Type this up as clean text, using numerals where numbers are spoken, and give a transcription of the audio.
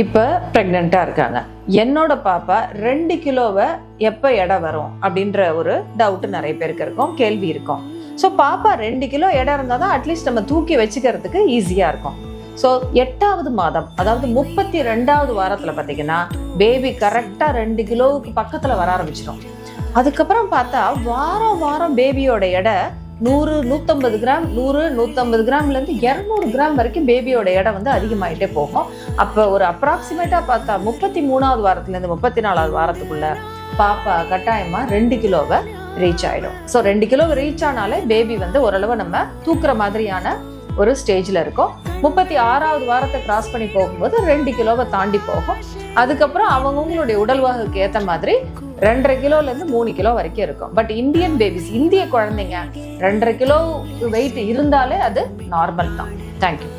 இப்போ ப்ரெக்னெண்ட்டாக இருக்காங்க. என்னோட பாப்பா 2 கிலோவை எப்போ எடை வரும் அப்படின்ற ஒரு டவுட்டு நிறைய பேருக்கு இருக்கும், கேள்வி இருக்கும். ஸோ பாப்பா 2 கிலோ எடை இருந்தால் தான் அட்லீஸ்ட் நம்ம தூக்கி வச்சுக்கிறதுக்கு ஈஸியாக இருக்கும். ஸோ 8வது மாதம், அதாவது 32வது வாரத்தில் பார்த்தீங்கன்னா பேபி கரெக்டாக 2 கிலோவுக்கு பக்கத்தில் வர ஆரம்பிச்சிடும். அதுக்கப்புறம் பார்த்தா வாரம் வாரம் பேபியோட எடை 100, 150 கிராம், 100, 150 கிராம்லேருந்து 200 கிராம் வரைக்கும் பேபியோட எடை வந்து அதிகமாகிட்டே போகும். அப்போ ஒரு அப்ராக்சிமேட்டாக பார்த்தா 33வது வாரத்துலேருந்து 34வது வாரத்துக்குள்ள பாப்பா கட்டாயமாக 2 கிலோவை ரீச் ஆகிடும். ஸோ 2 கிலோவை ரீச் ஆனாலே பேபி வந்து ஓரளவு நம்ம தூக்குற மாதிரியான ஒரு ஸ்டேஜில் இருக்கும். 36வது வாரத்தை கிராஸ் பண்ணி போகும்போது 2 கிலோவை தாண்டி போகும். அதுக்கப்புறம் அவங்கவுங்களுடைய உடல்வாகுக்கு ஏற்ற மாதிரி 2.5 கிலோலேருந்து 3 கிலோ வரைக்கும் இருக்கும். பட் இந்தியன் பேபிஸ், இந்திய குழந்தைங்க 2.5 கிலோ வெயிட் இருந்தாலே அது நார்மல் தான். தேங்க்யூ.